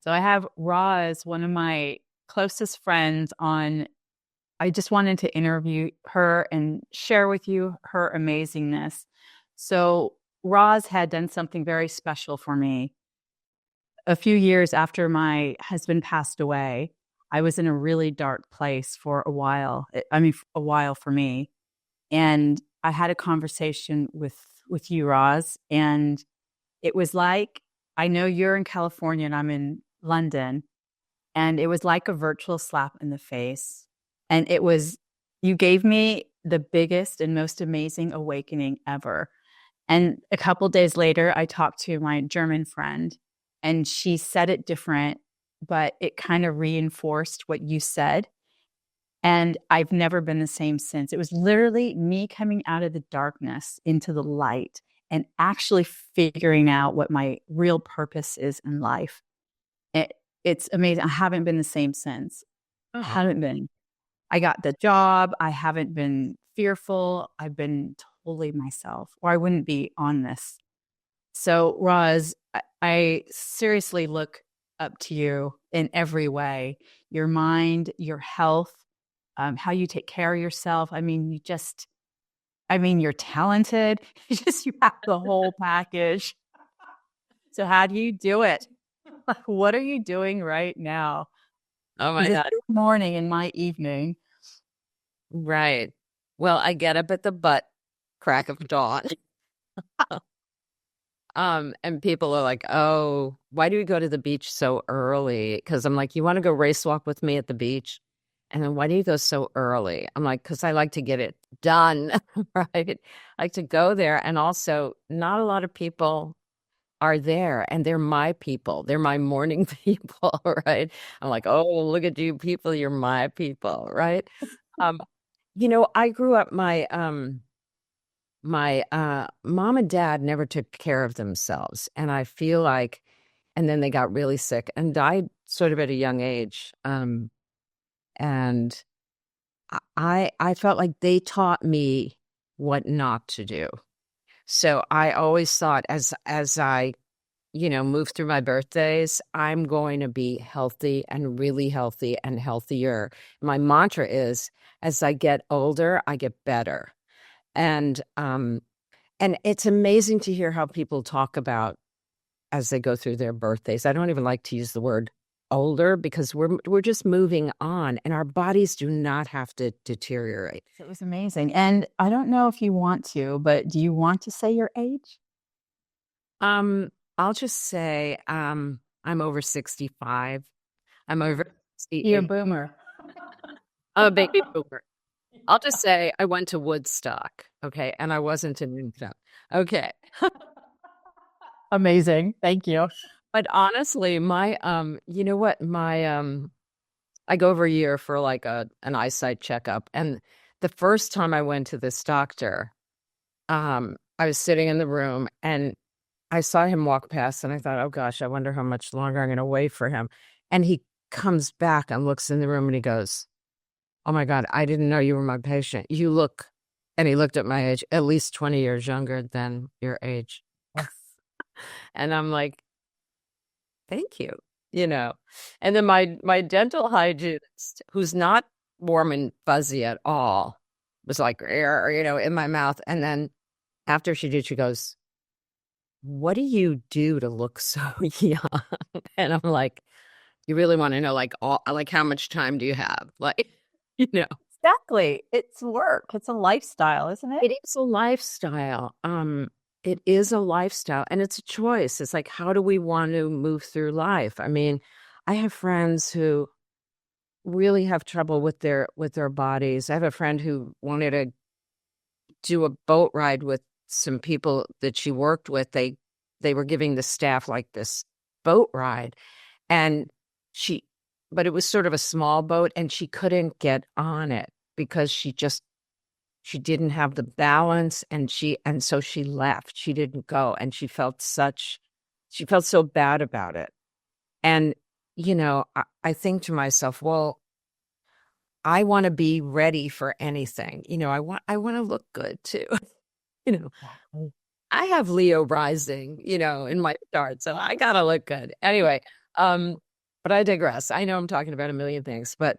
So I have Roz, one of my closest friends, on. I just wanted to interview her and share with you her amazingness. So Roz had done something very special for me. A few years after my husband passed away, I was in a really dark place for a while. A while for me. And I had a conversation with you, Roz, and it was like, I know you're in California and I'm in London, and it was like a virtual slap in the face. And you gave me the biggest and most amazing awakening ever. And a couple days later, I talked to my German friend, and she said it different, but it kind of reinforced what you said. And I've never been the same since. It was literally me coming out of the darkness into the light and actually figuring out what my real purpose is in life. It, it's amazing. I haven't been the same since. I Oh, haven't been. I got the job. I haven't been fearful. I've been totally myself, or I wouldn't be on this. So, Roz, I seriously look up to you in every way, your mind, your health, how you take care of yourself. You're talented. You have the whole package. So, how do you do it? What are you doing right now? oh Because my it's God. your morning and my evening. Right. Well, I get up at the butt crack of dawn. And people are like, "Oh, why do you go to the beach so early?" Because I'm like, "You want to go race walk with me at the beach?" And then, "Why do you go so early?" I'm like, "Because I like to get it done." Right? I like to go there. And also, not a lot of people are there, and they're my people. They're my morning people, right? I'm like, "Oh, look at you people, you're my people," right? Um, I grew up my mom and dad never took care of themselves, and I feel like and then they got really sick and died sort of at a young age. And I felt like they taught me what not to do. So I always thought as I move through my birthdays, I'm going to be healthy and really healthy and healthier. My mantra is as I get older, I get better. And and it's amazing to hear how people talk about as they go through their birthdays. I don't even like to use the word older because we're just moving on and our bodies do not have to deteriorate. So it was amazing. And I don't know if you want to, but do you want to say your age? Um, I'll just say I'm over 65. I'm over You're a 68. boomer. I'm a baby boomer. I'll just say I went to Woodstock, okay, and I wasn't in Utah. Okay. Amazing. Thank you. But honestly, my you know what? My I go every year for like an eyesight checkup. And the first time I went to this doctor, I was sitting in the room and I saw him walk past and I thought, oh gosh, I wonder how much longer I'm going to wait for him. And he comes back and looks in the room and he goes, oh my God, I didn't know you were my patient. You look, and he looked at my age, at least 20 years younger than your age. Yes. And I'm like, thank you, you know. And then my dental hygienist, who's not warm and fuzzy at all, was like, in my mouth. And then after she did, she goes, what do you do to look so young? And I'm like, you really want to know, like how much time do you have? Like, you know, Exactly. It's work. It's a lifestyle, isn't it? it is a lifestyle. It is a lifestyle and it's a choice. It's like, how do we want to move through life? I mean, I have friends who really have trouble with their bodies. I have a friend who wanted to do a boat ride with some people that she worked with. They were giving the staff like this boat ride and she but it was sort of a small boat and she couldn't get on it because she didn't have the balance and so she left. She didn't go and she felt so bad about it. And I think to myself, well, I want to be ready for anything. I want to look good too. you know, Exactly. I have Leo rising, in my chart, so I gotta look good. Anyway, But I digress. I know I'm talking about a million things, but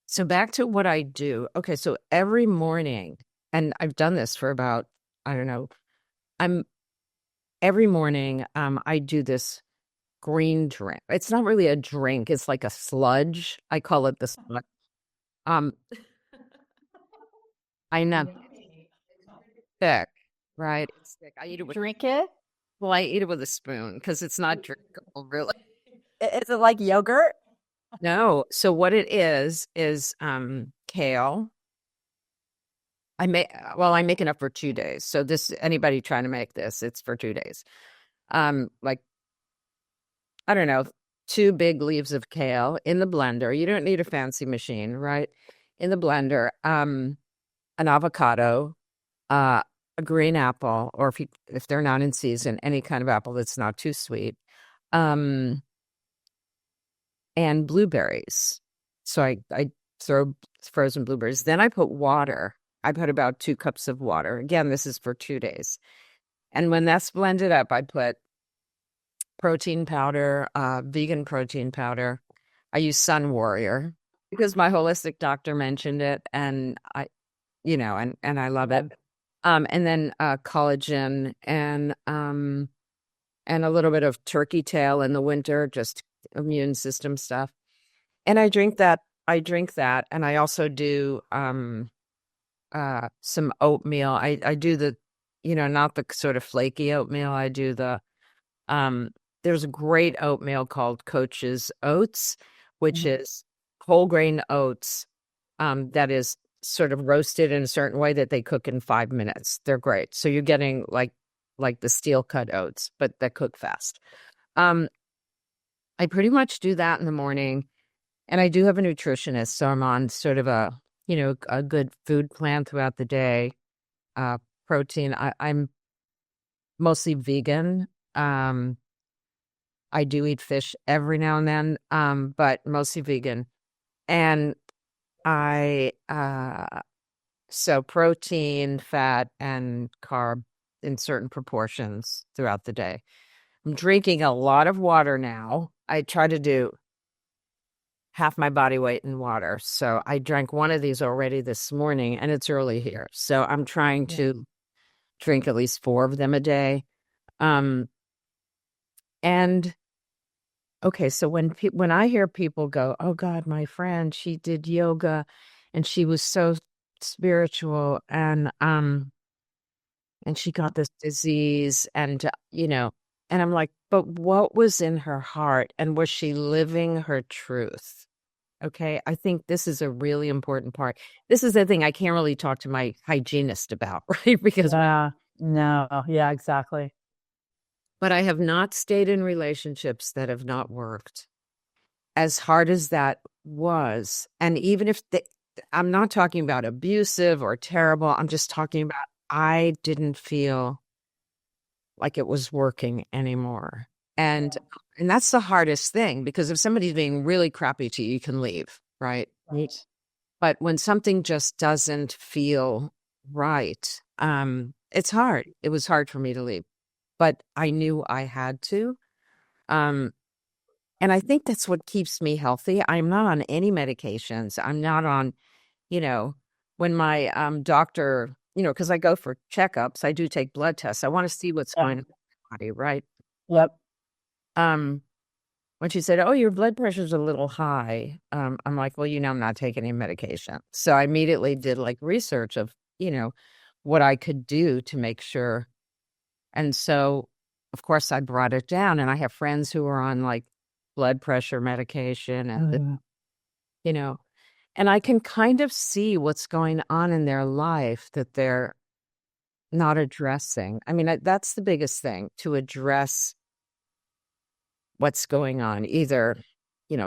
so back to what I do. Okay, so every morning, and I've done this for about, I don't know, I'm every morning, I do this green drink. It's not really a drink, it's like a sludge. I call it the sludge. Um, I know Yummy. thick, right? It's thick. I eat it with Drink it? well, I eat it with a spoon because it's not drinkable, really. Is it like yogurt? No. So what it is kale. I make enough for 2 days. So this anybody trying to make this, it's for 2 days. Like I don't know, 2 big leaves of kale in the blender. You don't need a fancy machine, right? In the blender, an avocado, uh, a green apple, or if they're not in season, any kind of apple that's not too sweet, um, and blueberries. So I throw frozen blueberries. Then I put water. I put about 2 cups of water. Again, this is for 2 days. And when that's blended up, I put protein powder, vegan protein powder. I use Sun Warrior because my holistic doctor mentioned it, and and I love it. And then collagen and a little bit of turkey tail in the winter, just immune system stuff. And I drink that. I drink that, and I also do some oatmeal. I do the, not the sort of flaky oatmeal. I do the um, there's a great oatmeal called Coach's Oats, which Mhm. is whole grain oats that is sort of roasted in a certain way that they cook in 5 minutes. They're great. So you're getting like the steel cut oats, but that cook fast. Um, I pretty much do that in the morning, and I do have a nutritionist, so I'm on sort of a good food plan throughout the day. Protein. I'm mostly vegan. Um, I do eat fish every now and then, but mostly vegan. And I so protein, fat, and carb in certain proportions throughout the day. I'm drinking a lot of water now. I try to do half my body weight in water. So I drank one of these already this morning, and it's early here. So I'm trying Yeah. to drink at least 4 of them a day. Um, and Okay, so when I hear people go, "Oh God, my friend, she did yoga and she was so spiritual and she got this disease and I'm like, "But what was in her heart and was she living her truth?" Okay? I think this is a really important part. This is the thing I can't really talk to my hygienist about, right? Because Yeah. No. Yeah, exactly. but I have not stayed in relationships that have not worked. As hard as that was, and even if I'm not talking about abusive or terrible, I'm just talking about I didn't feel like it was working anymore. And and that's the hardest thing because if somebody's being really crappy to you, you can leave, right? Right. But when something just doesn't feel right, it's hard. It was hard for me to leave, but I knew I had to. Um, And I think that's what keeps me healthy. I'm not on any medications. I'm not on, you know, when my doctor, because I go for checkups, I do take blood tests. I want to see what's Yeah. going on in my body, right? Yep. Um, when she said, "Oh, your blood pressure's a little high," I'm like, "Well, I'm not taking any medication." So I immediately did like research of, what I could do to make sure. And so, of course, I brought it down, and I have friends who are on like blood pressure medication and Oh, yeah. you know, and I can kind of see what's going on in their life that they're not addressing. I mean, that's the biggest thing to address what's going on, either,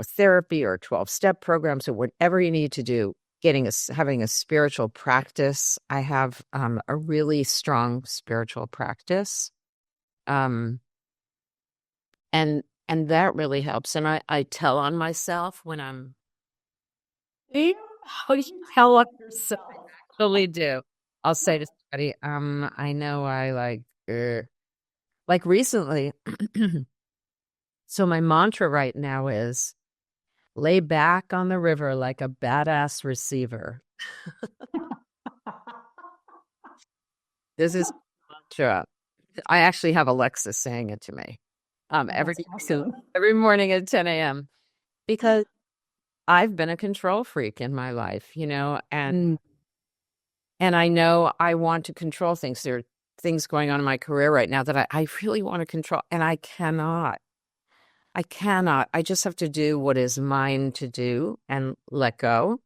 therapy or 12-step programs or whatever you need to do. Having a spiritual practice. I have a really strong spiritual practice. Um, and that really helps. And I tell on myself when I'm Do you? How do you tell on yourself? Totally do. I'll say to somebody, I know I like recently, So my mantra right now is lay back on the river like a badass receiver. This is mantra. I actually have Alexa saying it to me every That's awesome. every morning at 10 a.m. because I've been a control freak in my life, Mm. and I know I want to control things. There are things going on in my career right now that I really want to control, and I cannot. I cannot. I just have to do what is mine to do and let go.